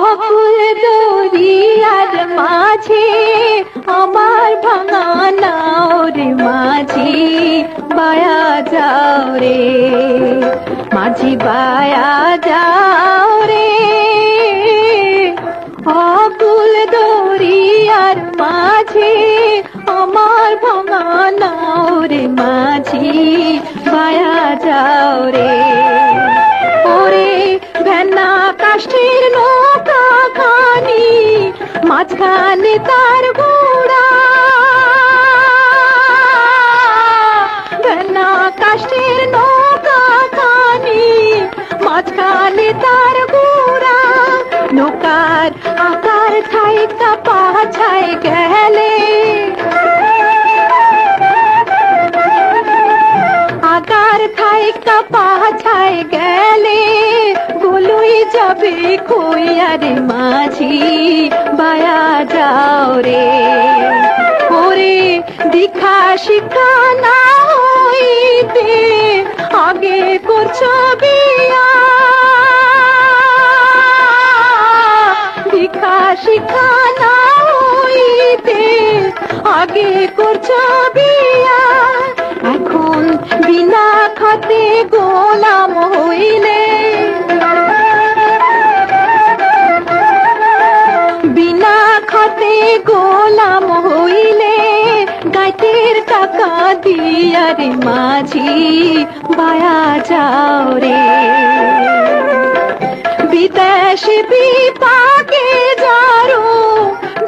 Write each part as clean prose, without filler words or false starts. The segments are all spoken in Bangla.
অকুল দরিয়ার মাঝে আমার ভাঙা নাও রে মাঝি বায়া যাও রে, মাঝি বায়া যাও রে। অকুল দরিয়ার মাঝে আমার ভাঙা নাও রে মাঝি বায়া যাও রে। ওরে ভেনা কাষ্ঠের নৌকা খানি মাঝখানে তার ঘোড়া, ভেনা কাষ্ঠের নৌকা খানি মাঝখানে তার ঘোড়া। নৌকার আকার থাইকা পাছায় গেলে, আকার থাইকা পাছায় গেলে বলুই যাবে কইয়া রে মাঝি বায়া যাও রে। ওরে দীক্ষা শিক্ষা না হইতে আগে করছো বিয়া, দীক্ষা শিক্ষা না হইতে আগে করছো বিয়া। এখন বিনা খাতে গোলাম হইলে, বিনা খাতে গোলাম হইলে গাইতের টাকা দিয়া রে মাঝি বায়া যাও রে। বিদেশে বিপাকে যারো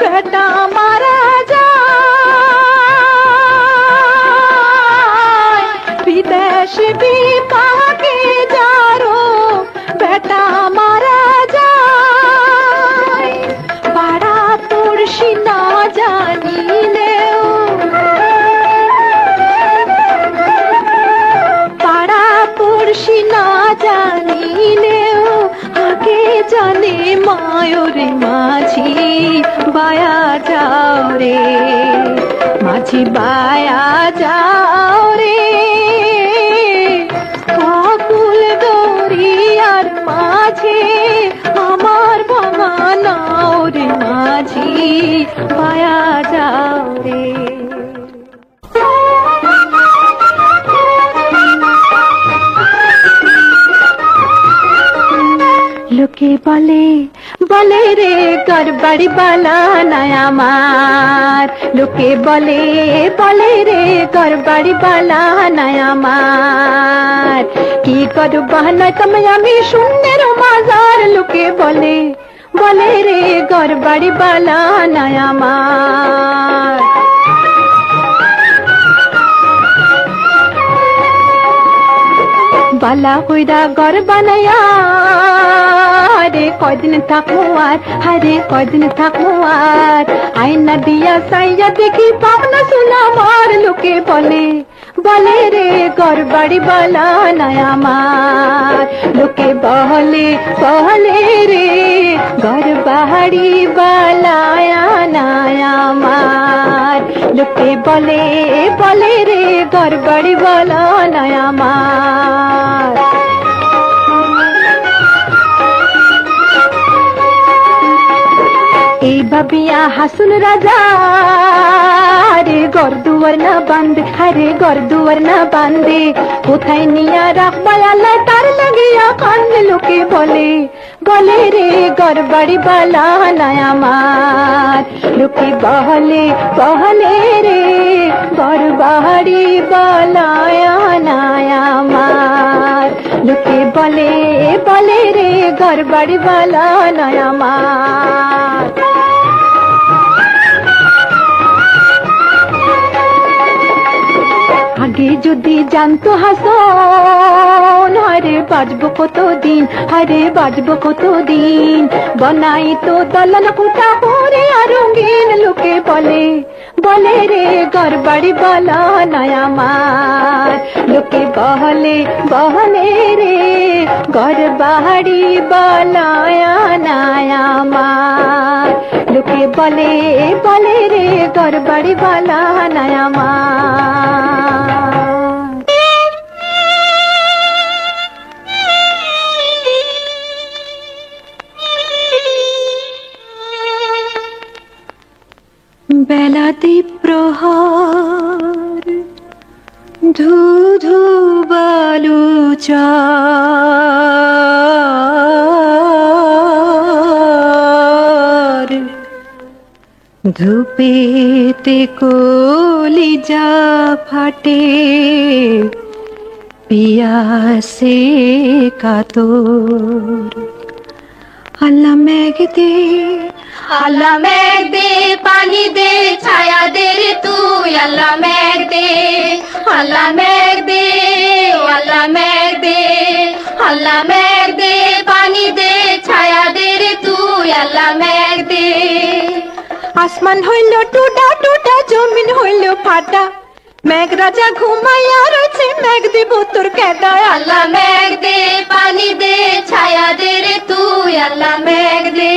বেটা মারা যায়, বিদেশে বিপাকে যারো বেটা মারা যায়। পাড়া পড়শি না জানিলেও, পাড়া পড়শি না জানিলেও আগে জানে মায়রে মাঝি বায়া যাও রে, মাঝি বায়া যাও রে। অকুল দরিয়ার মাঝে আমার ভাঙা নাও রে মাঝি বায়া যাও রে। লোকে বলে বলে রে গড়বড়ি বালা নাই আমার, লোকে বলে বলে রে গড়বড়ি বালা নাই আমার। কি করব না তুমি আমি শূন্যের মাজার, লোকে বলে বলে রে গড়বড়ি বালা নাই আমার। বালা কইরা ঘর বানায়া রে কয়দিন থাকবো আর, হারে কয়দিন থাকবো আর। আয়না দিয়া সাইয়া দেখি পাবনা সোনা আমার, লোকে বলে বলে রে ঘর বাড়ি বালা নাই আমার। লোকে বলে বলে রে ঘর বাড়ি বালায়া নাই আমার। লোকে বলে বলে রে ঘর বাড়ি বালা নাই আমার। এই ভাবিয়া হাসুন রাজা রে ঘর দুয়ার না বান্ধে, হারে ঘর দুয়ার না বান্ধে কোথায় নিয়া রাখবা আল্লাহ তার লাগিয়া কান্দে। লোকে বলে বলে রে ঘর বাড়ি বালা নাই আমার। লোকে বলে বলে রে ঘর বাড়ি বালায়া নাই আমার। লোকে বলে বলে রে ঘর বাড়ি বালা নাই আমার। আগে যদি জানতো হাসন হারে বাজবো কতদিন, হারে বাজবো কতদিন। বনাই তো দলন কুটা পরে আর রঙিন। লোকে বলে বলে রে ঘর বাড়ি বালা নাই আমার। লোকে বলে বলে রে ঘর বাড়ি বালায়া নাই আমার। লোকে বলে বলে রে ঘর বাড়ি বালা নাই আমার। রাতে প্রহার ধু ধু বালু চার ধূপেতে কলিজা ফাটে পিয়াসে কাতর আল্লাহ মেঘ দে আল্লাহ মেঘ দে পানি দে ছায়া দে রে তুই আল্লাহ মেঘ দে আল্লাহ মেঘ দে আল্লাহ মেঘ দে আল্লাহ মেঘ দে পানি দে ছায়া দে রে তুই আল্লাহ মেঘ দে আসমান হইল টুটা টুটা জমিন হইল ফাটা মেঘ রাজা ঘুমাইয়া রয়েছে মেঘ দিব তোর কেদায় আল্লাহ মেঘ দে পানি দে ছায়া দে রে তুই আল্লাহ মেঘ দে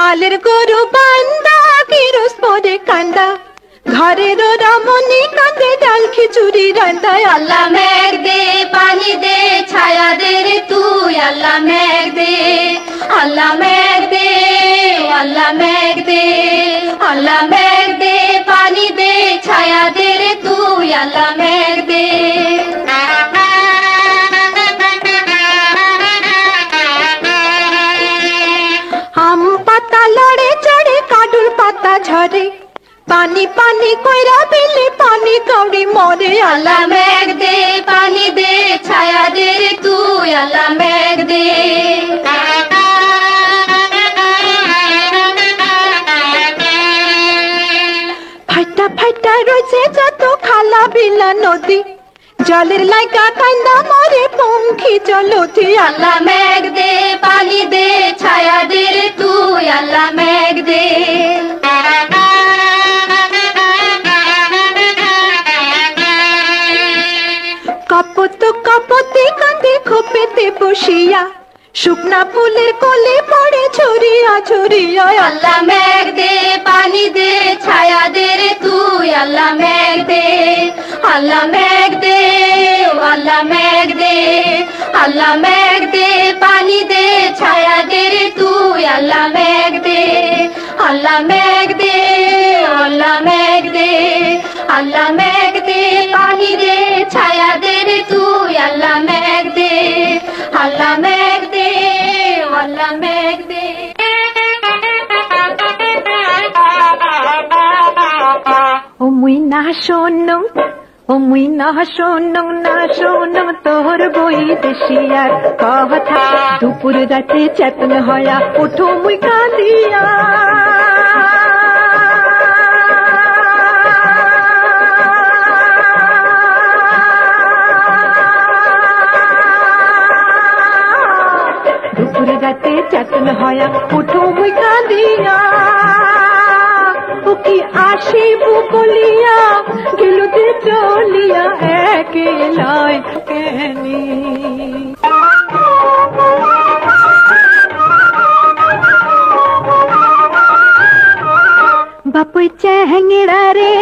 আলের গরু বান্দা কিরোস পরে কান্দা ঘরের রমণী কাঁদে ডাল খিচুড়ি রান্দায় আল্লাহ মেঘ দে পানি দে ছায়া দে রে তুই আল্লাহ মেঘ দে আল্লাহ মেঘ দে আল্লাহ মেঘ দে আল্লাহ মেঘ দে পানি দে ছায়া দে রে তুই আল্লাহ মেঘ দে আম পাতা লড়ে চড়ে কাডুর পাতা ঝরে পানি পানি কইরা বিলে পানি কাউরি মরে আল্লাহ মেঘ দে পানি দে ছায়া দে রে তুই আল্লাহ মেঘ দে ফাইটা ফাইটা রয়েছে যত খালা বিলা নদী জলের লাইকা কান্দা মরে পঙ্খী চলতি আল্লাহ মেঘ দে পানি দে ছায়া দে রে তুই আল্লাহ মেঘ দে কপত কপতে কাঁদে খোপেতে বসিয়া শুকনা ফুলের কোলে পড়ে ছড়িয়া ছড়িয়া আল্লাহ মেঘ দে পানি দে ছায়া দে রে তুই আল্লাহ মেঘ দে আল্লাহ মেঘ দে আল্লাহ মেঘ দে আল্লাহ মেঘ দে পানি দে ছায়া দে রে তুই আল্লাহ মেঘ দে আল্লাহ মেঘ দে আল্লাহ মেঘ দে আল্লাহ মেঘ দে পানি দে ছায়া দে রে তুই আল্লাহ মেঘ দে আল্লাহ মেঘ দে আল্লাহ মেঘ দে ও মুই না শোনো ও মুই না শোনো তোর বই দেশিয়ার কথা দুপুর রাতে চেতন হয়া উঠো মুই কাঁদিয়া দুপুর রাতে চেতন হয়া উঠো মুই কাঁদিয়া ও কি আসিব বলিয়া গেলুতে চলিয়া একেলায় কেনি বাপুই চেহেঙ্গিড়া রে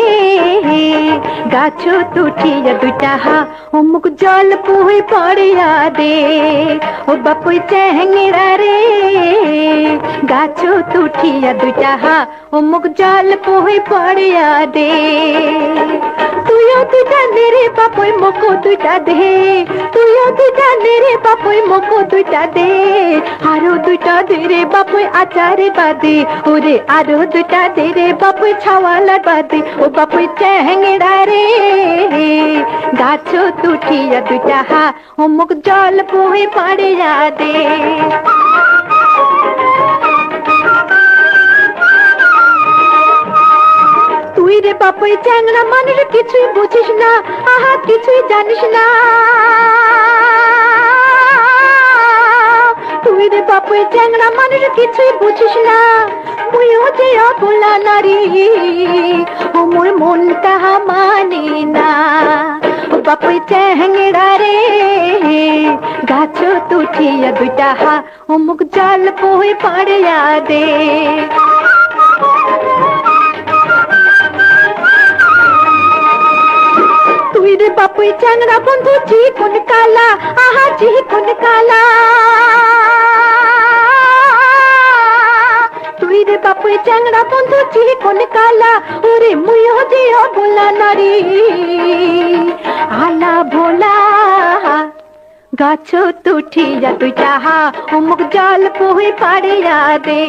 গাছ তুঠিয়া দুইটা হা অমুক জল পুই পড়িয়া দে ও বাপুই চেহেঙ্গিড়া রে গাছ তুঠিয়া দুইটা হা অমুক জল পুই পড়িয়া দে তুইও দুইটা দে রে বাপুই মকো দুইটা দে তুইও দুইটা দে রে বাপুই মকো দুইটা দে আরো দুইটা দে রে বাপুই আচারে বাদে ওরে আরো দুইটা দে রে বাপুই ছাওয়ালার বাদে ও বাপুই চেহেঙ্গিড়া রে গাছ তুঠিয়া দুইটা হা অমুক জল পুই পড়িয়া দে তুই রে বাপুই চ্যাংড়া মানুষ কিছুই বুঝিস না আহা কিছুই জানিস না তুই রে বাপুই চ্যাংড়া মানুষ কিছুই বুঝিস না মুইও যে অবলা নারী ও মোর মনটা মানে না ও বাপুই চেহেঙ্গিড়া রে গাছ তুঠিয়া দুইটা হা অমুক জল পুই পড়িয়া দে তুই রে বাপুই বাপুই চ্যাংড়া বন্ধু চিকন কালা, আহা চিকন কালা। তুই রে বাপুই চ্যাংড়া বন্ধু চিকন কালা, ওরে মুইও যে অবলা নারী। আলা ভোলা গাছ তুঠিয়া তুই চাহা অমুক জল পুহি পাড়িয়া দে।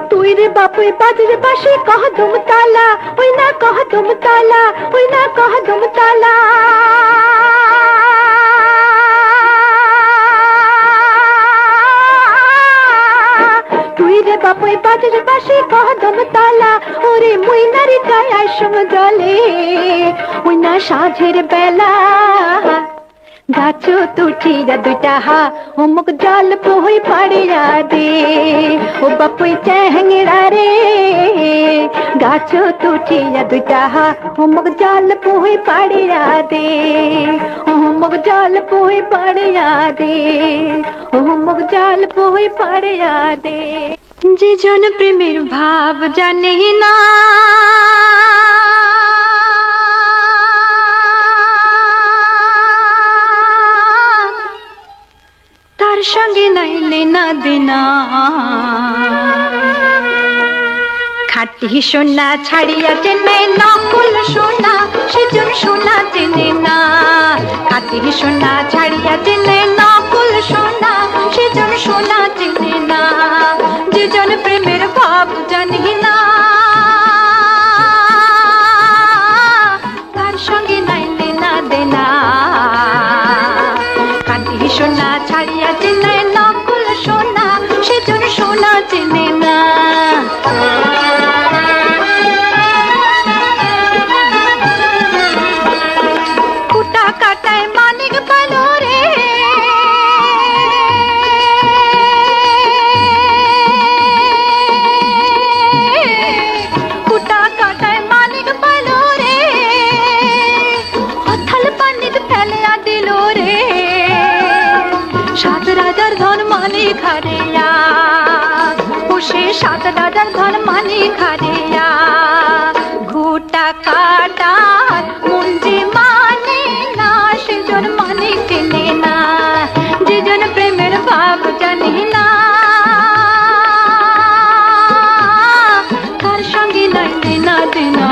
তুই রে বাপুই বাজের বাসি কহ দুম তালা, ওই না কহ দুম তালা, ওই না কহ দুম তালা। তুই রে বাপুই বাজের বাসি কহ দুম তালা, ওরে মুই নারী কায়ার সঙ্গ জলে। ওই না সাঁঝের বেলা গাছ তুঠিয়া দুইটা হা অমুক জল পুহি পাড়িয়া দে। ও বাপুই চ্যাংড়া রে গাছ তুঠিয়া দুইটা হা অমুক জল পুহি পাড়িয়া দে। অমুক জল পুহি পাড়িয়া দে, অমুক জল পুহি পাড়িয়া দে। যে জন প্রেমের ভাব জানে না, তার সঙ্গে নাই লেনা দেনা। খাঁটি সোনা ছাড়িয়া চেনে নকল সোনা, সেজন সোনা চেনে না। খাঁটি সোনা ছাড়িয়া চেনে নকল সোনা, সেজন সোনা চেনে না। যেজন প্রেমের ভাব জানি না, তার সঙ্গে নাই লেনা দেনা। খাঁটি সোনা ছাড়িয়া চেনে নকল সোনা, সেজন সোনা চেনে না। কুটা কাটায় মানিক পালো রে, কুটা কাটায় মানিক পালো রে, হথাল পানিতে ফেলিয়া দিল রে। সাত রাজার ধন মানি খারিয়া, বসে সাত রাজার ধন মানি খারিয়া। ঘুটা কাটা মুঞ্জি মানে না, সেজন মানি চেনে না। যেজন প্রেমের ভাব জানি না, তার সঙ্গে নাই লেনা দেনা।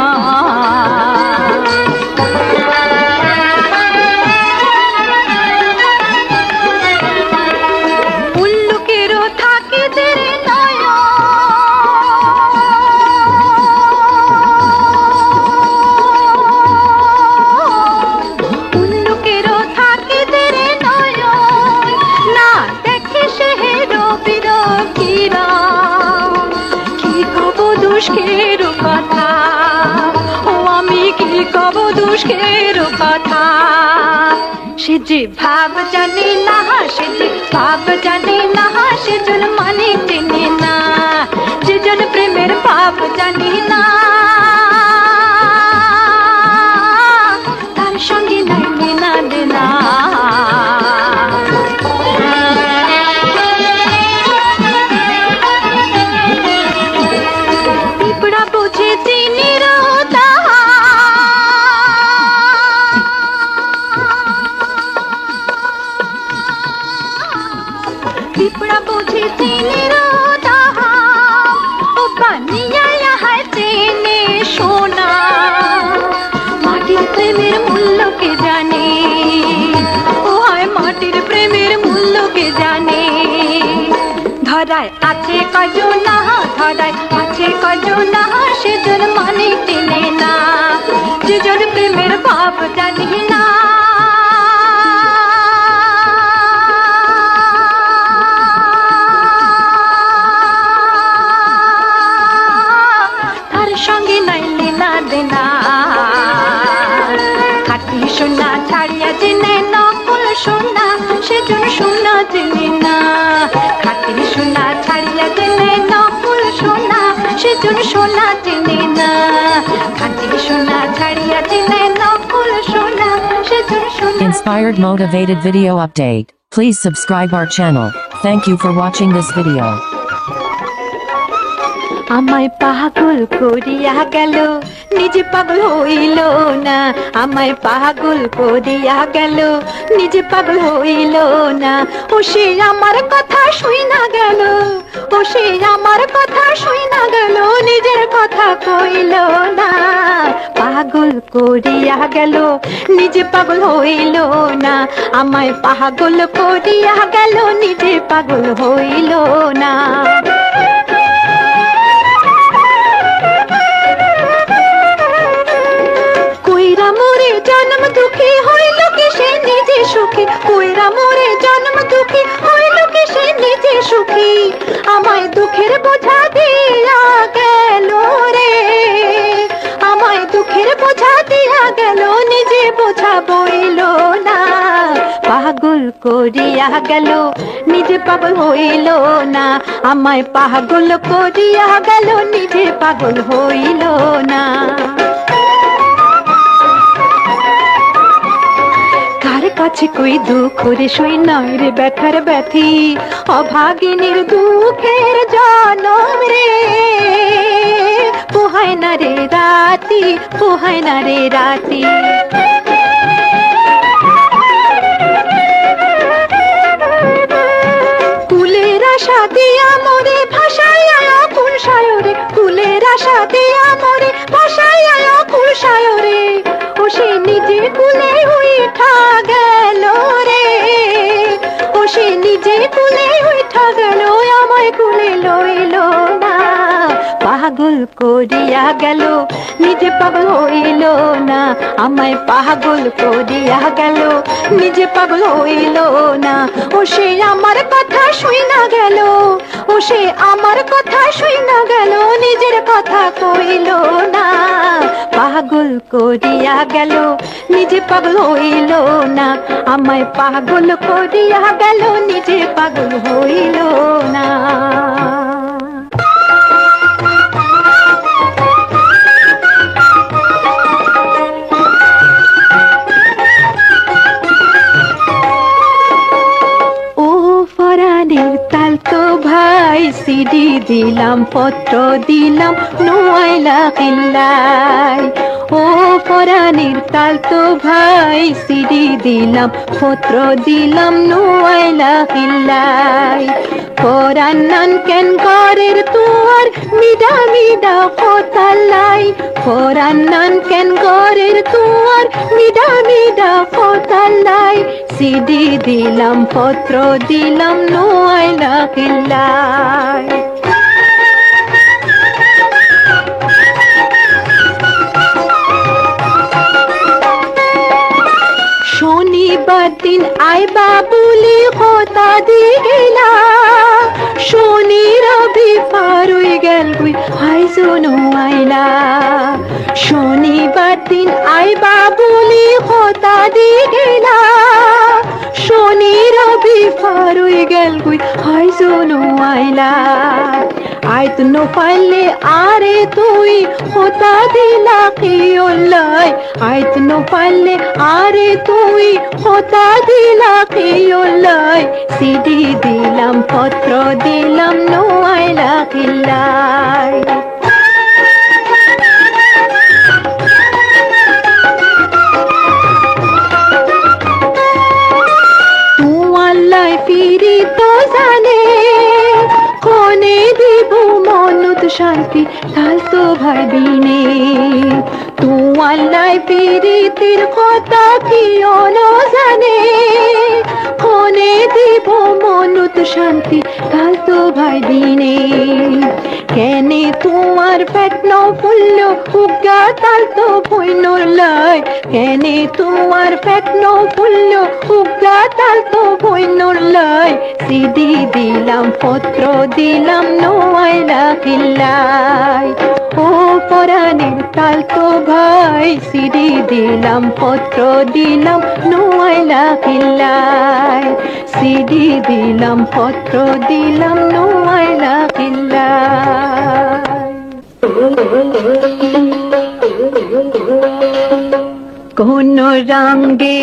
উল্লুকেরও থাকে দেরে নয়, উল্লুকেরও থাকে দেরে নয়, না দেখে সে রবির কিরণ। কি কব দুষ্কের কথা, ও আমি কি কব দুষ্কের কথা। সে যে ভাব জানে না, সে যে ভাব জানে না, সেজন মানে চেনে না। যেজন প্রেমের ভাব জানে না, তার সঙ্গে নাই লেনা দেনা। পিঁপড়া বুঝে চিনির দাহা, পিঁপড়া বুঝে চিনির দাহা, ও বানিয়া ইহায় চেনে সোনা। মাটির প্রেমের মূল্য কে জানে, ও হয় মাটির প্রেমের মূল্য কে জানে। ধরায় আছে কজনা, ধরায় আছে কজনা, সেজন মানে চেনে না। যেজন প্রেমের ভাব জানি না, তার সঙ্গে নাই লেনা দেনা। খাঁটি সোনা ছাড়িয়া চেনে নকল সোনা, সেজন সোনা চেনে না। খাঁটি সোনা ছাড়িয়া চেনে নকল সোনা, সেজন সোনা চেনে না। খাঁটি সোনা ছাড়িয়া চেনে নকল সোনা, সেজন সোনা। Inspired motivated video update. Please subscribe our channel. Thank you for watching this video. আমায় পাগল করিয়া গেল, নিজে পাগল হইল না। আমায় পাগল করিয়া গেল, নিজে পাগল হইল না। ও সে আমার কথা শুই না গেল, ও সে আমার কথা শুই না গেল, নিজের কথা কইল না। পাগল করিয়া গেল, নিজে পাগল হইল না। আমায় পাগল করিয়া গেল, নিজে পাগল হইল না। কইরা মোরে জন্ম দুঃখী, হইল কি সে নিজে সুখী। কইরা মোরে জন্ম দুঃখী, হইল কি সে নিজে সুখী। আমায় দুঃখের বোঝা দিয়া গেল রে, আমায় দুঃখের বোঝা দিয়া গেল, নিজে বোঝা বইল না। পাগল করিয়া গেল, নিজে পাগল হইল না। আমায় পাগল করিয়া গেল, নিজে পাগল হইল না। কার কাছে কই দুঃখ রে শুই নয় রে ব্যথার ব্যথি, অভাগিনীর দুঃখের জনম রে। পোহায় না রে রাতি, পোহায় না রে রাতি। কুলের আশা দিয়া মোরে ভাষায় কুল সায়রে, কুলের আশা দিয়া মোরে ভাষায় কুল সায়রে। ও সে নিজে কুলে উঠা গেল রে, ও সে নিজে কুলে উঠা গেল, আমায় কুলে লইল না। পাগল করিয়া গেল, নিজে পাগল হইল না। আমায় পাগল করিয়া গেল, নিজে পাগল হইল না। ও সে আমার কথা শুই না গেল, ও সে আমার কথা শুই না গেল, নিজের কথা কইল না। পাগল করিয়া গেল, নিজে পাগল হইল না। আমায় পাগল করিয়া গেল, নিজে পাগল হইল না। সিডি দিলাম, পত্র দিলাম, নোয়াইলা কিল্লাই। ও পরাণের তাল তো ভাই, সিডি দিলাম, পত্র দিলাম, নোয়াইলা কিল্লাই। পরান্নান কেন ঘরের তুয়ার, মিডা মিডা ফতালাই। পরান্নান কেন ঘরের তুয়ার, মিডা মিডা ফতালাই। সিডি দিলাম, পত্র দিলাম, নোয়াইলা কিল্লাই। শনিবার দিন আইবা বলি কথা দি গেলা, শনি রবি পারুই গেল গুই হাই শোনো আইলা। শনিবার দিন আইবা বলি কথা দি গেলা, শনি রবি পারুই গেল গুই হাই শোনো আইলা। আইত নো পাইলে আরে তুই হতা দিলা কি ওলাই। আইত নো পাইলে আরে তুই হতা দিলা কি ওলাই। সিডি দিলাম, পত্র দিলাম, নোয়াইলা কিল্লাই। তুয়াল্লাই ফিরি তো জানে, কোনে দিব মনত শান্তি, তাল তো ভাবিনে। তুয়াল্লাই ফিরিতির কথা কি অনো জানে, কোনে দিব মনত শান্তি, তাল তো ভাবিনে। কেনে তোমার পেট ন ফুলল, উগা তাল তো বইনর লাই। কেনে তোমার পেট ন ফুলল, উগা তাল তো বইনর লাই। সিডি দিলাম, পত্র দিলাম, নোয়াইলা কিল্লাই। ও পরাণের তাল তো ভাই, সিডি দিলাম, পত্র দিলাম, নোয়াইলা কিল্লাই। সিডি দিলাম, পত্র দিলাম, নোয়াইলা কিল্লাই। কোন রঙে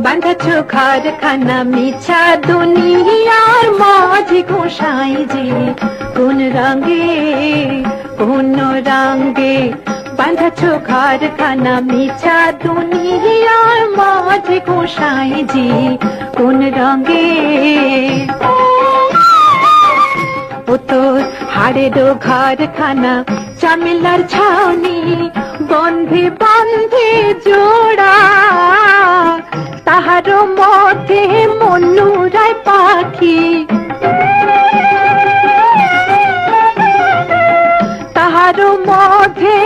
বাঁধাছ ঘরখানা মিছা দুনিয়ার মাঝে গোসাই যে কোন রঙে বাঁধাছ ঘরখানা মিছা দুনিয়ার মাঝে গোসাই যে কোন রঙে ও তোর হাড়েরও ঘরখানা চামেলার ছাউনি বন্ধে বন্ধে জোড়া তাহারও মধ্যে মনুরায় পাখি তাহারও মধ্যে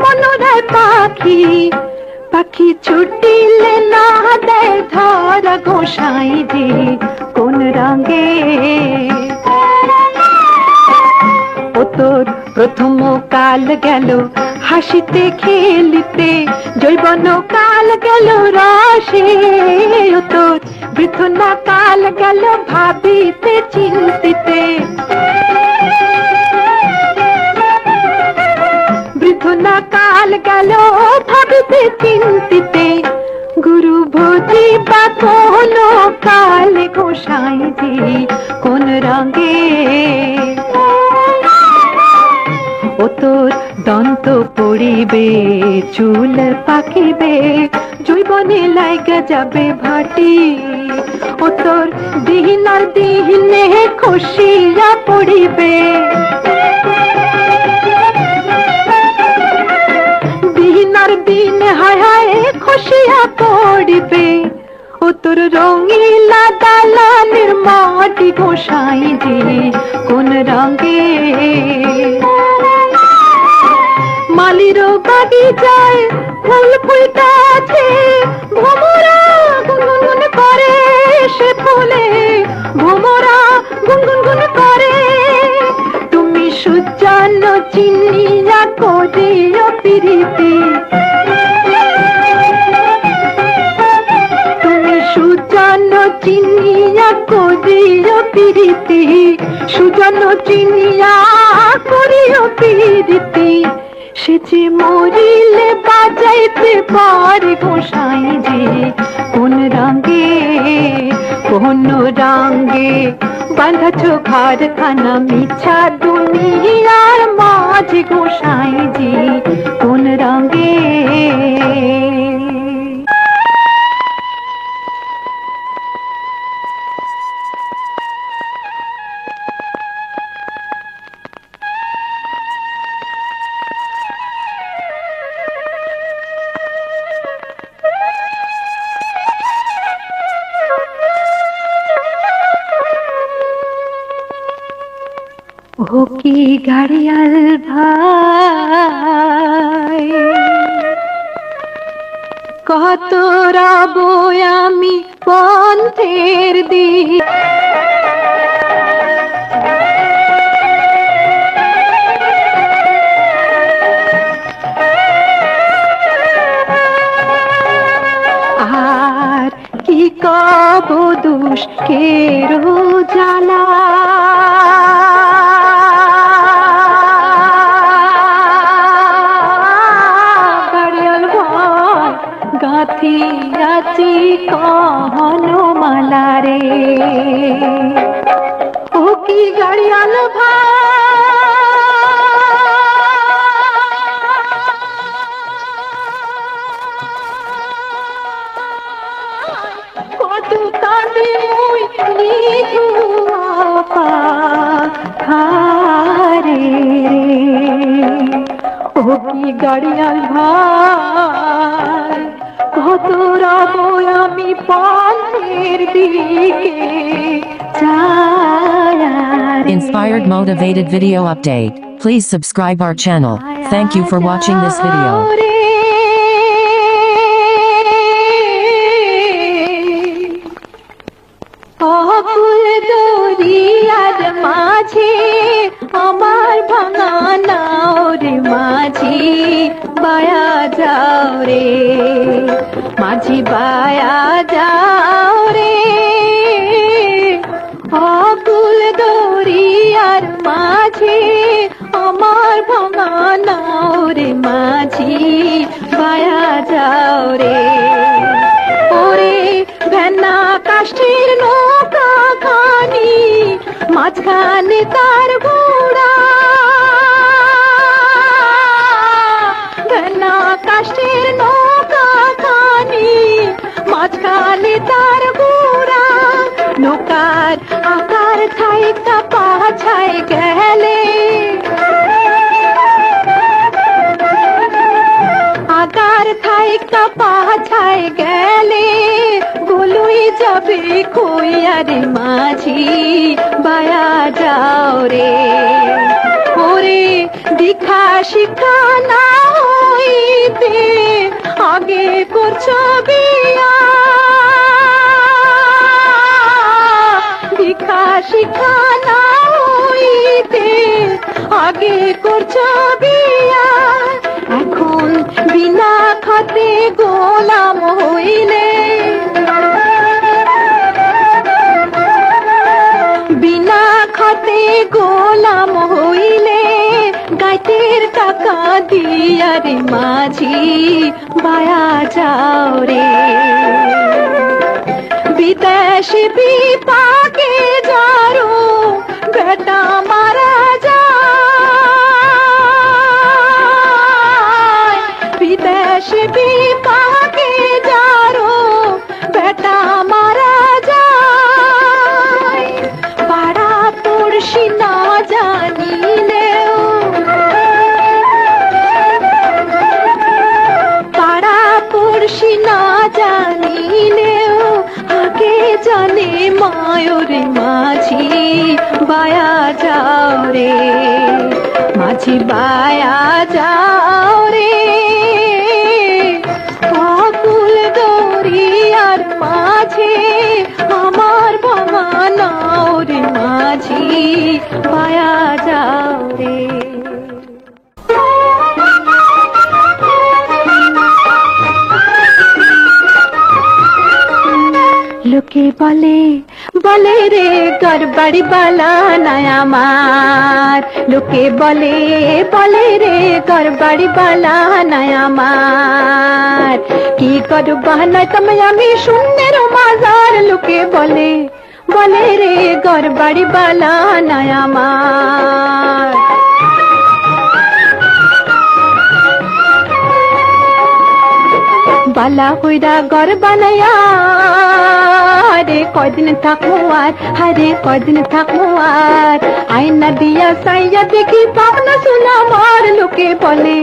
মনুরায় পাখি পাখি ছুটিলে না দেয় ধরা গোসাই যে কোন রঙে ও তোর প্রথম কাল গেল হাসিতে খেলিতে জৈবন কাল গেল রসে ও তোর বৃথনা কাল গেল ভাবিতে চিন্তিতে বৃথনা কাল গেল ভাবিতে চিন্তিতে গুরু ভোজি বা কোন কাল গোসাই যে কোন রঙে ও তোর দন্ত পড়িবে চুল পাকিবে জৈবনে লাইগা যাবে ভাটি ও তোর দিনার দিনে খুশিয়া পড়িবে দিনার দিন হায় হায় খুশিয়া পড়িবে ও তোর রঙিলা দালানের মাটি গোসাই যে কোন রঙে মালিরও বাগিচায় ফুল ফুলটাছে ভোমরা গুনগুন করে সে ফুলে ভোমরা গুনগুন করে তুমি সুজান চিনিয়া করিও প্রীতি তুমি সুজান চিনিয়া করিও প্রীতি সুজান চিনিয়া করিও প্রীতি সে যে মরিলে বাজাইতে পারে গোসাই যে কোন রঙে বাঁধাছ ঘরখানা মিছা দুনিয়ার মাঝে গোসাই যে কোন রঙে ও কি গাড়িয়াল ভাই কত রব আমি পন্থের দিক আর কি কব দুষ্কের জ্বালা গাথিয়াছি কহনো মালারে ও কি গাড়িয়াল ভাই কত তাঁতি মুই নিধুয়া হারে ও কি গাড়িয়াল ভাই কত রব আমি পথের দিকে Inspired motivated video update. Please subscribe our channel. Thank you for watching this video. অকুল দরিয়ার মাঝে আমার ভাঙা নাও রে মাঝি বায়া যাও রে মাঝি বায়া যাও রে অকুল দরিয়ার মাঝে আমার ভাঙা নাও রে মাঝি বায়া যাও রে ওরে বেনা কাষ্ঠের নৌকা খানি মাঝখানে তার ঘোড়া বেনা কাষ্ঠের নৌকা খানি মাঝখানে তার ঘোড়া নৌকার আকার থাইকা পাছায় গেলে আকার থাইকা পাছায় গেলে বলুই যাবে কই আরে মাঝি বায়া যাও রে ওরে দীক্ষা শিক্ষা না হইতে আগে করছো বিয়া দীক্ষা শিক্ষা না হইতে আগে করছো বিয়া এখন বিনা খাতে গোলাম হইলে বিনা খাতে গোলাম হইলে গাইতের টাকা দিয়া রে মাঝি বায়া যাও রে বিদেশে বিপাকে যারো বেটা মারা যায় বিদেশে বিপাকে যারো বেটা মারা যায় পাড়া পড়শি না জানিলেও পাড়া পড়শি না জানিলেও আগে জানে মায়রে মাঝি বায়া যাও রে মাঝি বায়া যাও রে অকুল দরিয়ার মাঝে আমার বাগানাও রে মাঝি বায়া যাও রে লোকে বলে বলে রে গড়বড়ি বালা নাই আমার লোকে বলে বলে রে গড়বড়ি বালা নাই আমার কি করব না তুমি আমি শূন্যের মাজার লোকে বলে বলে রে গড়বড়ি বালা নাই আমার বালা কইরা ঘর বানায়া রে কদিন থাকবো আর হারে কদিন থাকবো আর আয়না দিয়া সাইয়া দেখি পাবনা সোনা আমার লোকে বলে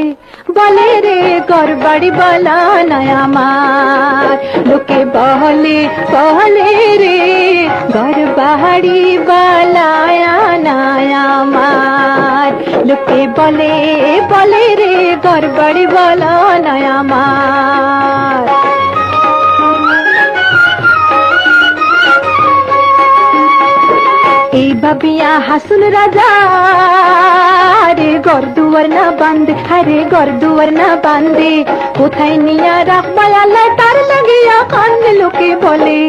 বলে রে ঘর বাড়ি বালা নাই আমার লোকে বলে বলে রে ঘর বাড়ি বালায়া নাই আমার লোকে বলে বলে রে ঘর বাড়ি বালা নাই আমার এই বাবিয়া হাসুন রাজা রে ঘর দুয়ার না বান্ধে আরে ঘর দুয়ার না বান্ধে কোথায় নিয়া রাখবা আল্লাহ তার লাগিয়া কান্দে লোকে বলে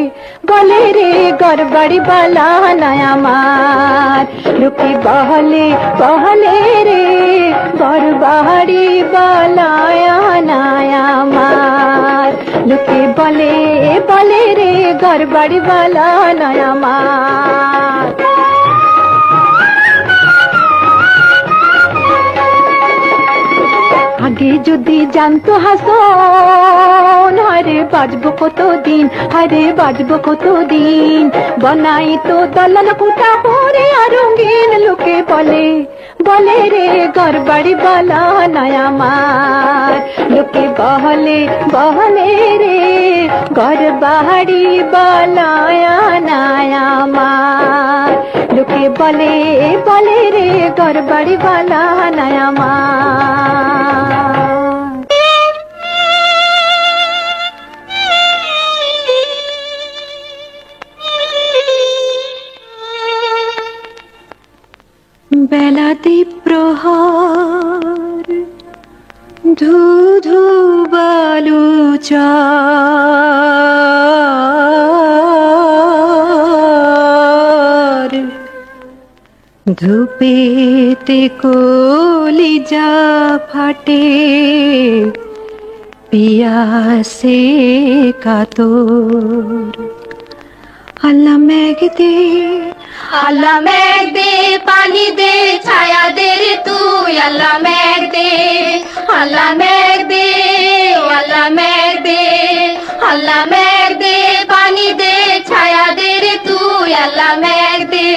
বলে রে ঘর বাড়ি বালা নাই আমার লোকে বলে বলে রে ঘর বাড়ি বালায়া নাই আমার লোকে বলে বলে রে ঘর বাড়ি বালা নাই আমার আগে যদি জানতো হাসন হারে বাজবো কতদিন হারে বাজবো কতদিন বনাই তো দলাল কুটা পরে আর রঙিন লোকে বলে বলে রে ঘর বাড়ি বালা নাই আমার লোকে বলে বলে রে ঘর বাড়ি বালায়া নাই আমার লোকে বলে বলে রে ঘর বাড়ি বালা নাই আমার বেলা দ্বীপ প্রহার ধু ধু বালু চার ধূপেতে কলিজা ফাটে পিয়াসে কাতর আল্লাহ মেঘ দে, আল্লাহ মেঘ দে পানি দে ছায়া দে রে তুই আল্লাহ মেঘ দে, আল্লাহ মেঘ দে, আল্লাহ মেঘ দে, আল্লাহ মেঘ দে পানি দে ছায়া দে রে তুই আল্লাহ মেঘ দে।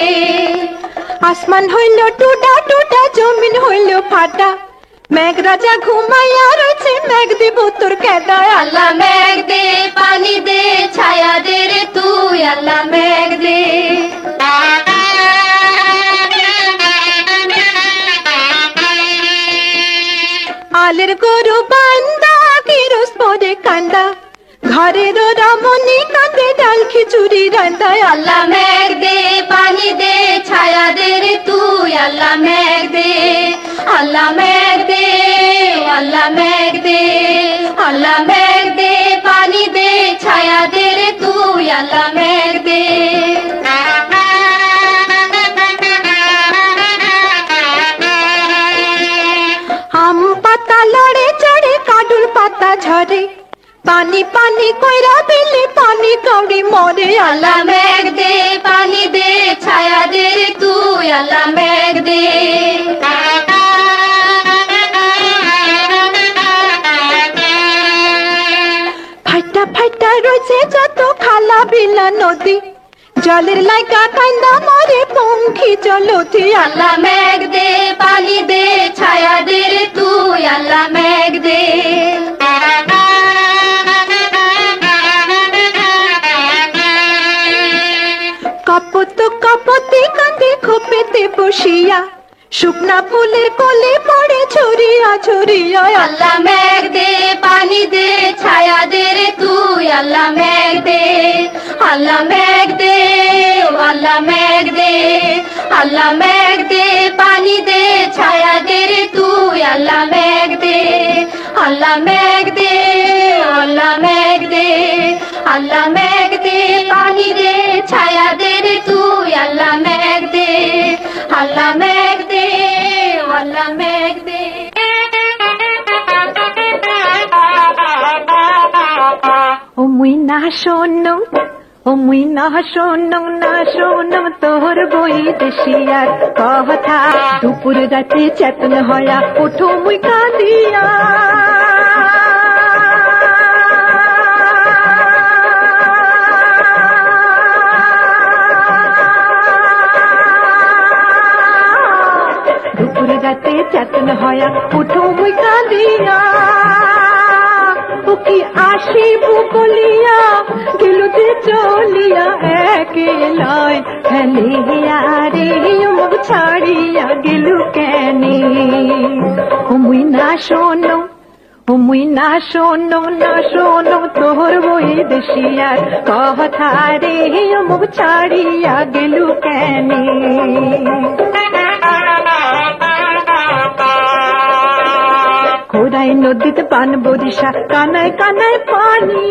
আসমান হইল টুটা টুটা, জমিন হইল ফাটা, মেঘ রাজা ঘুমাইয়া রয়েছে, মেঘ দিব তোর কেদায়। আল্লাহ মেঘ দে পানি দে ছায়া দে রে তুই আল্লাহ মেঘ দে। আলের গরু বান্দা কিরোজ পরে কান্দা, ঘরের রমণী কাঁদে ডাল খিচুড়ি রান্দায়। আল্লাহ মেঘ দে পানি দে ছায়া দে রে তুই আল্লাহ মেঘ দে, আল্লাহ মেঘ দে, আল্লাহ মেঘ দে, আল্লাহ মেঘ দে পানি দে ছায়া দে রে তুই আল্লাহ মেঘ দে। আম পাতা লড়ে চড়ে, কাডুল পাতা ঝরে, পানি পানি কইরা দিলে পানি কাউরি মরে। আল্লাহ মেঘ দে পানি দে ছায়া দে রে তুই আল্লাহ মেঘ দে। ফাইটা ফাইটা রয়েছে যত খালা বিলা নদী, জলের লাইকা কান্দা মরে পঙ্খী জলধি। আল্লাহ মেঘ দে পানি দে ছায়া দে রে তুই আল্লাহ মেঘ দে। কপত কপতে কাঁদে খোপেতে বসিয়া, শুকনা ফুলের কোলে পড়ে ছড়িয়া ছড়িয়া। আল্লাহ মেঘ দে পানি দে ছায়া দে রে তুই আল্লাহ মেঘ দে, আল্লাহ মেঘ দে, আল্লাহ মেঘ দে, আল্লাহ মেঘ দে পানি দে ছায়া দে রে তুই আল্লাহ মেঘ দে, আল্লাহ মেঘ দে, আল্লাহ মেঘ দে, আল্লাহ মেঘ দে পানি দে ছায়া দে রে তুই আল্লাহ মেঘ দে, আল্লাহ মেঘ দে, আল্লাহ মেঘ দে। ও মুই না শোনো, ও মুই না শোনো, না শোনো তোর বই দেশিয়ার কথা, দুপুর রাতে চেতন হয়া ওঠো মুই কাঁদিয়া। দুপুর রাতে চেতন হয়া ওঠো মুই কাঁদিয়া। ও কি আসিব বলিয়া গেল যে চলিয়া, একেলায় ফেলিয়া রে মুখ ছাড়িয়া গেল কেনে। ও মুই না শোনো, ও মুই না শোনো, না শোনো তোর বই দেশিয়ার কথা রে মুখ ছাড়িয়া গেল কেনে। খোদাই নদীতে পান বরিশা, কানায় কানায় পানি,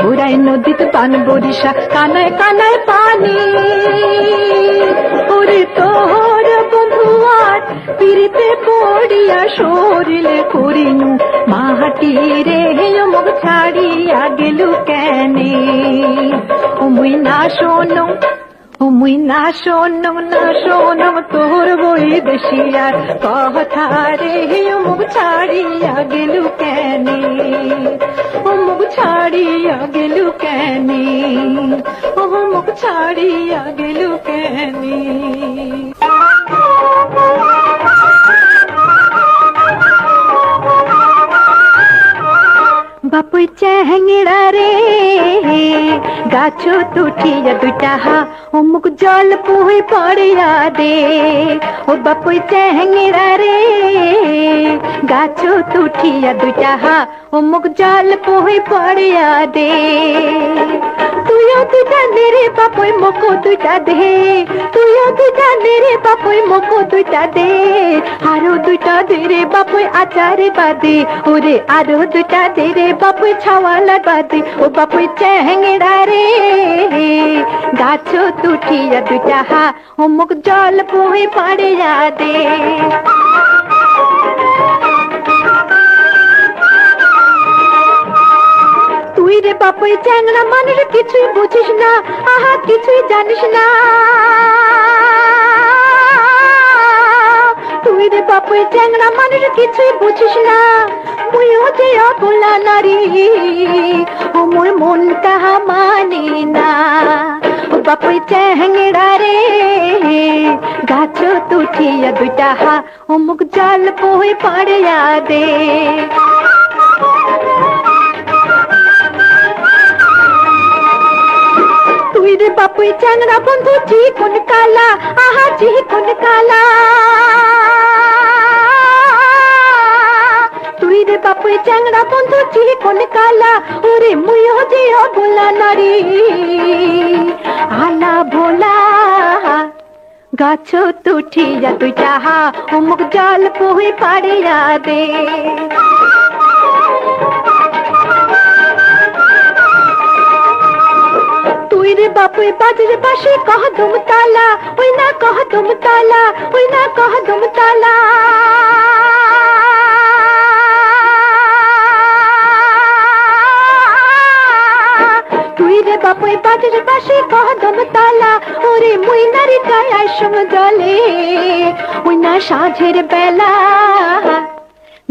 খোদাই নদীতে পান বরিশা, কানায় কানায় পানি। ওরে তোর বন্ধুয়ার পিড়িতে পড়িয়া শরীরে করিনু মাটি রে মুখ ছাড়িয়া গেল কেনে। ও মুই না শোনো, ও মুই না শোনো, না শোনো তোর বই দেশিয়ার কথা রে মুখ ছাড়িয়া গেল কেনে। ও মুখ ছাড়িয়া গেল কেনে, ও মুখ ছাড়িয়া গেল কেনে। বাপুই চেহেঙ্গিড়া রে গাছ তুঠিয়া দুইটা হা, অমুক জল পুই পড়িয়া দে। ও বাপুই চেহেঙ্গিড়া রে গাছ তুঠিয়া দুইটা হা, অমুক জল পুই পড়িয়া দে। তুইও দুইটা দে রে বাপুই মোকো দুইটা দে, তুইও দুইটা দে রে বাপুই মোকো দুইটা দে। আরো দুইটা দে রে বাপুই আচারে বাদে, ওরে আরো দুইটা দে রে বাপুই ছাওয়ালা বাদে। ও বাপুই চেহেঙ্গিড়া রে গাছ তুঠিয়া দুইটা হা, অমুক জল পুই পড়িয়া দে। তুই রে বাপই চ্যাংড়া মানুষ কিছুই বুঝিস না, আহা কিছুই জানিস না। তুই রে বাপই চ্যাংড়া মানুষ কিছুই বুঝিস না। মুইও যে অবলা নারী, ও মোর মন তাহা মানে না। ও বাপই চ্যাংড়া রে গাছ তুঠিয়া দুইটা হা, ও মুখ জাল বই পাড়িয়া দে। তুই রে বাপুই চ্যাংড়া বন্ধু চিকন কালা, আহা চিকন কালা। তুই রে বাপুই চ্যাংড়া বন্ধু চিকন কালা, ওরে মুইও যে অবলা নারী আলা ভোলা। গাছ তুঠিয়া দুইটা হা, ও মুখ জাল বই পাড়িয়া দে। তুই রে বাপুই বাজরে পাশে কহ দুম তালা, ওই না কহ দুম তালা, ওই না কহ দুম তালা। তুই রে বাপুই বাজরে পাশে কহ দুম তালা, ওরে মুই নারী গায় সম জলে, ওই না সাঁঝের বেলা।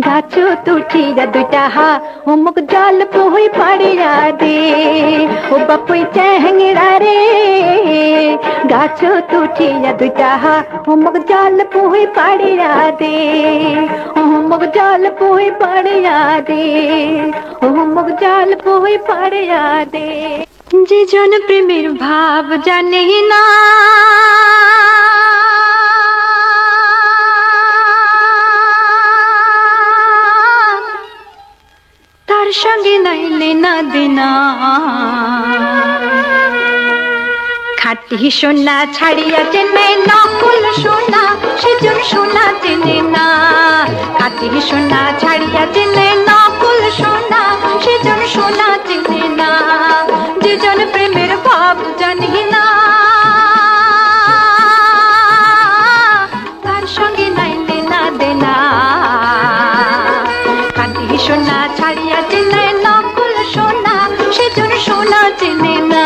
গাছ তুঠিয়া দুইটা হা, ও মুখ জাল বই পাড়িয়া দে। ও বাপুই চ্যাংড়া রে গাছ তুঠিয়া দুইটা হা, ও মুখ জাল বই পাড়িয়া দে। ও মুখ জাল বই পাড়িয়া দে, ও মুখ জাল বই পাড়িয়া দে। যে জন প্রেমের ভাব জানে না, তার সঙ্গে নাই লেনা দেনা। খাঁটি সোনা ছাড়িয়া চেনে নকল সোনা, সেজন সোনা চেনে না। খাঁটি সোনা ছাড়িয়া চেনে নকল সোনা, সেজন সোনা চেনে না। যেজন প্রেমের ভাব জানি না, তার সঙ্গে নাই লেনা দেনা। খাঁটি সোনা ছাড়িয়া চেনে নকল সোনা, সেজন সোনা চেনে না।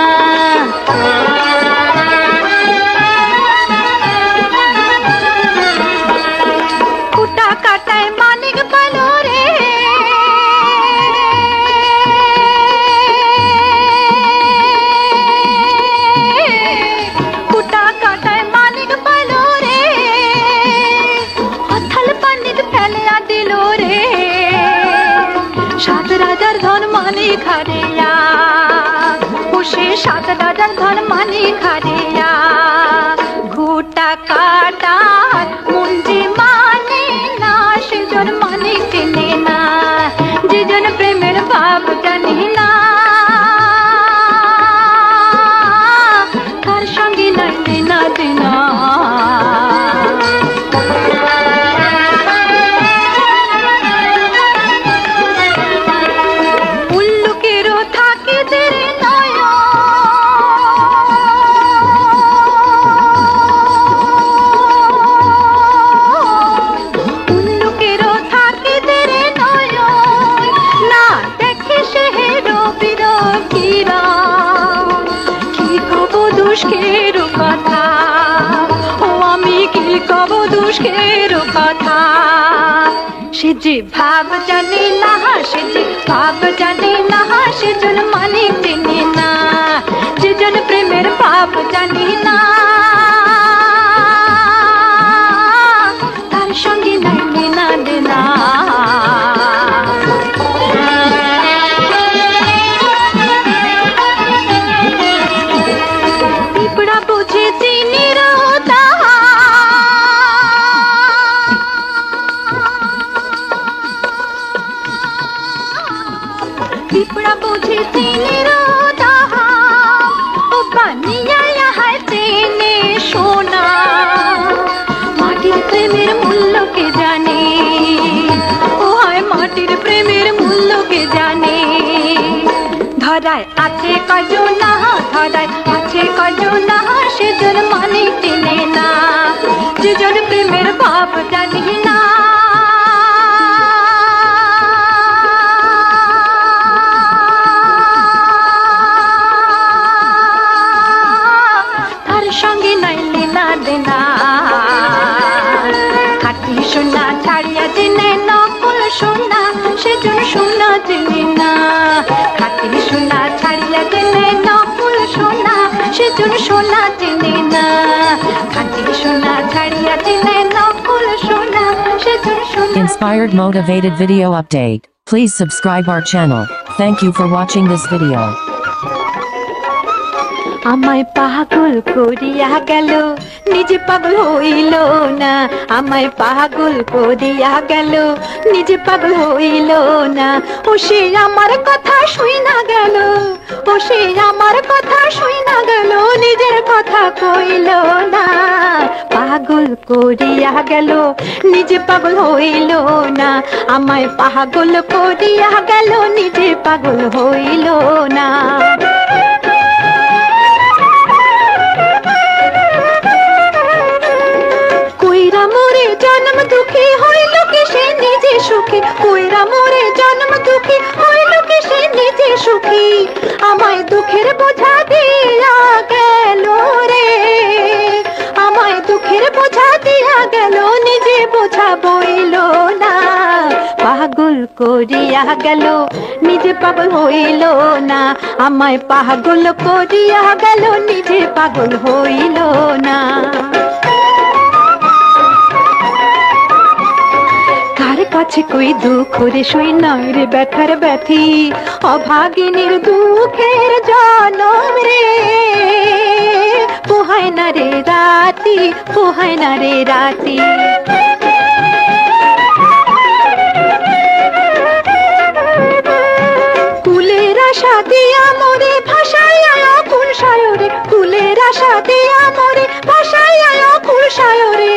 কুটা কাটায় মানিক পালো রে, কুটা কাটায় মানিক পালো রে, হথাল পানিত ফেলিয়া দিল রে। সাত রাজার ধন মানি খারিয়া, ও সে সাত রাজার ধন মানি খারিয়া। ঘুটা কাটার মুন্ডি মানে না, সেজন মানি চেনে না। যেজন প্রেমের ভাব জানি না, তার সঙ্গে নাই লেনা দেনা। উল্লুকেরও থাকে দেরি নয়, উল্লুকেরও থাকে দেরি নয়। না দেখে সে রবির কিরা, কি কব দুষ্কের কথা, ও আমি কি কব দুষ্কের কথা। সে যে ভাব জানে না, সে যে ভাব জানে না, সেজন মানে চেনে না। যেজন প্রেমের ভাব জানি না, তার সঙ্গে নাই লেনা দেনা। পিঁপড়া বুঝে চিনির দাহা, পিঁপড়া বুঝে চিনির দাহা, ও বানিয়া ইহায় চেনে সোনা। মাটির প্রেমের মূল্য কে জানে, ও হয় মাটির প্রেমের মূল্য কে জানে। ধরায় আছে কজনা, ধরায় আছে কজনা, সেজন মানে চেনে না। যেজন প্রেমের ভাব জানি না, সোনা চিনে না, খাঁটি সোনা ছাড়িয়া চিনে নকল সোনা, সেজন্য সোনা। Inspired motivated video update. Please subscribe our channel. Thank you for watching this video. আমায় পাগল করিয়া গেল, নিজে পাগল হইল না। আমায় পাগল করিয়া গেল, নিজে পাগল হইল না। ও সে আমার কথা শুই না গেল, ও সে আমার কথা শুই না গেল, নিজের কথা কইল না। পাগল করিয়া গেল, নিজে পাগল হইল না। আমায় পাগল করিয়া গেল, নিজে পাগল হইল না। কইরা মোরে জন্ম দুঃখী হইল কি সে নিজে সুখী, কইরা মোরে জন্ম দুঃখী হইল কি সে নিজে সুখী। আমায় দুঃখের বোঝা দিয়া গেল রে, আমায় দুঃখের বোঝা দিয়া গেল, নিজে বোঝা বইল না। পাগল করিয়া গেল, নিজে পাগল হইল না। আমায় পাগল করিয়া গেল, নিজে পাগল হইল না। কার কাছে কই দুঃখ রে শুই নয় রে ব্যথার ব্যথি, অভাগিনীর দুঃখের জনম রে। পোহায় না রে রাতি, পোহায় না রে রাতি। কুলের আশা দিয়া মোরে ভাষায় অকুল সায়রে, কুলের আশা দিয়া মোরে ভাষায় অকুল সায়রে।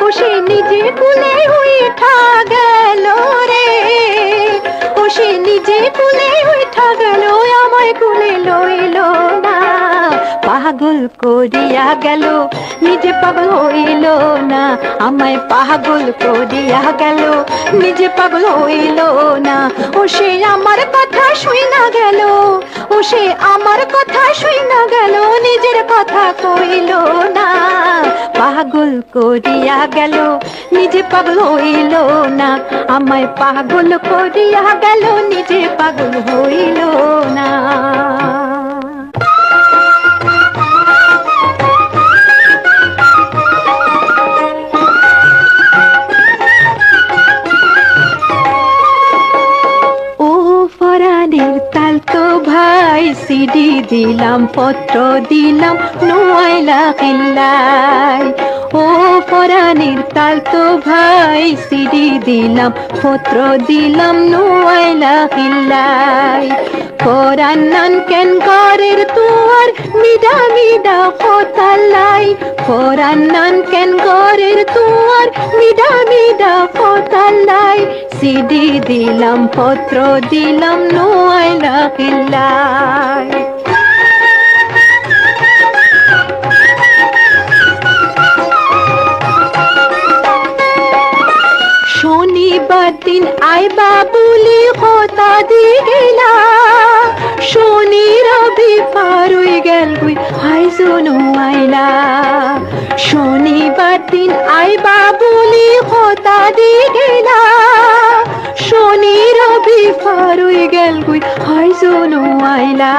ও সে নিজে কুলে উঠা গেল রে, ও সে নিজে কুলে উঠা গেল, আমায় কুলে লইল না। পাগল করিয়া গেল, নিজে পাগল হইল না। আমায় পাগল করিয়া গেল, নিজে পাগল হইল না। ও সে আমার কথা শুই না গেল, ও সে আমার কথা শুই না গেল, নিজের কথা কইল না। পাগল করিয়া গেল, নিজে পাগল হইল না। আমায় পাগল করিয়া গেল, নিজে পাগল হইল না। সিডি দিলাম, পত্র দিলাম, নোয়াইলা কিল্লাই। ও পরাণের তাল তো ভাই, সিডি দিলাম, পত্র দিলাম, নোয়াইলা কিল্লাই। পরান্নান কেন ঘরের তুয়ার, মিডা মিডা ফতালাই। পরান্নান কেন ঘরের তুয়ার, মিডা মিডা ফতালাই। সিডি দিলাম, পত্র দিলাম, নোয়াইলা কিল্লাই। শনিবার দিন আইবা বলি কথা দি গেলা, শনি রবি পার হই গেল গুই হাই জনু আইলা। শনিবার দিন আইবা বলি কথা দি গেলা, শনি রবি পার হই গেল গুই হাই জনু আইলা।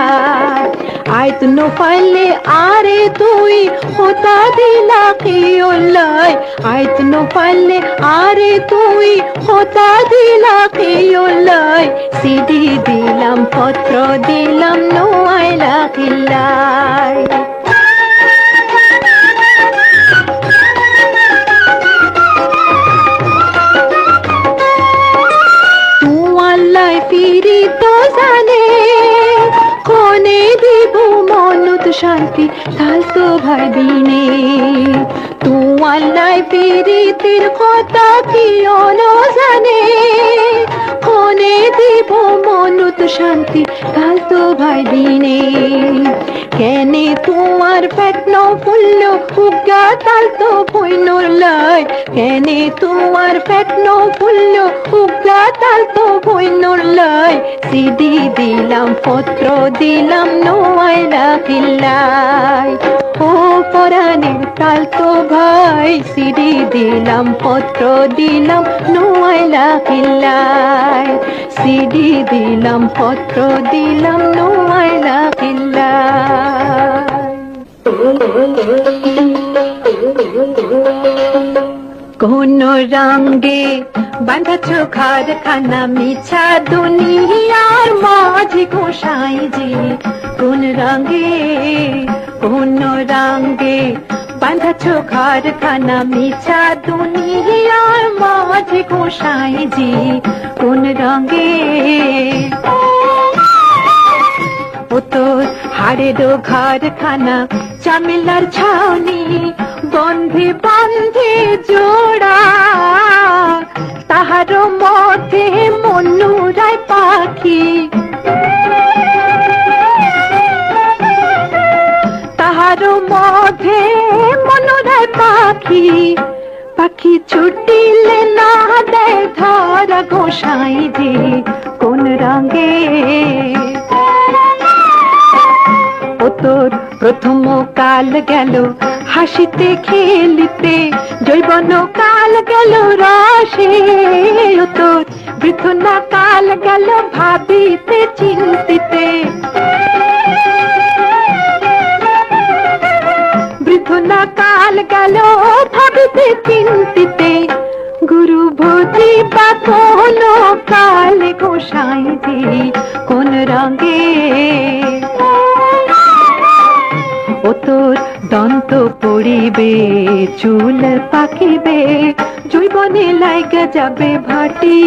আইত নো পাইলে আরে তুই হতা দিলা কি ওলাই, আইত নো পাইলে আরে তুই হতা দিলা কি ওলাই। সিডি দিলাম, পত্র দিলাম, নোয়াইলা কিল্লাই। তুয়াল্লাই ফিরি তো জানে, কোনে দিব মনত শান্তি তাল তো ভাই দিনে। তুয়াল্লাই ফিরিতির কথা কি জানে, কোনে দিব মনত শান্তি তাল তো ভাই দিনে। কেনে তোমার পেট ন ফুলল, উগা তাল তো বইনর লাই। কেনে তোমার পেট ন ফুলল, উগা তাল তো বইনর লাই। সিডি দিলাম, পত্র দিলাম, নোয়াইলা কিল্লাই। ও পরাণের তাল তো ভাই, সিডি দিলাম, পত্র দিলাম, নোয়াইলা কিল্লাই। সিডি দিলাম, পত্র দিলাম, নোয়াইলা কিল্লাই। কোন রঙে বাঁধাছ ঘরখানা মিছা দুনিয়ার মাঝে গোসাই জি কোন রঙে বাঁধাছ ঘরখানা মিছা দুনিয়ার মাঝে গোসাই জি কোন রঙে ও তোর হাড়েরও ঘরখানা চামেলার ছাউনি বন্ধে বন্ধে জোড়া তাহারও মধ্যে মনুরায় পাখি তাহারও মধ্যে মনুরায় পাখি পাখি ছুটিলে না দেয় ধরা গোসাই জি কোন রঙে ও তোর প্রথম কাল গেল হাসিতে খেলিতে জৈবন কাল গেল রসে ও তোর বৃথনা কাল গেল ভাবিতে চিন্তিতে বৃথনা কাল গেল ভাবিতে চিন্তিতে গুরু ভোজি বা কোন কালে গোসাই জি কোন রঙে ও তোর দন্ত পড়িবে চুল পাকিবে জৈবনে লাইগা যাবে ভাটি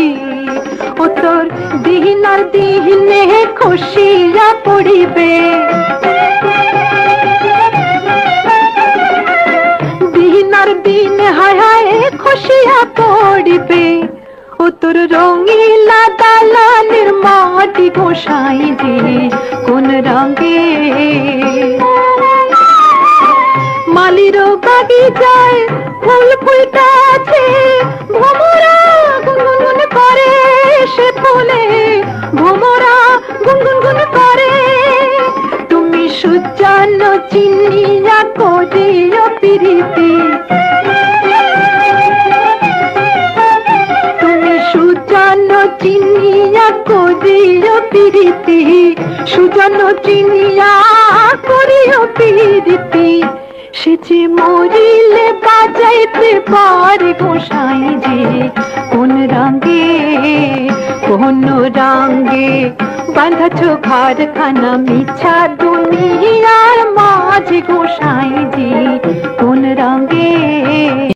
ও তোর দিন আর দিনে খুশিয়া পড়িবে দিন আর দিন হায় হায় খুশিয়া পড়িবে ও তোর রঙিলা দালানের মাটি গোসাই জি কোন রঙে মালিরও বাগিচায় ফুল ফুলটাছে ভোমরা গুনগুন করে সে ফুলে ভোমরা গুনগুন করে তুমি সুজান চিনিয়া করিও প্রীতি তুমি সুজান চিনিয়া করিও প্রীতি সুজান চিনিয়া করিও প্রীতি সে যে মরিলে বাজাইতে পারে গোসাই জি কোন রঙে বাঁধাছ ঘরখানা মিছা দুনিয়ার মাঝে গোসাই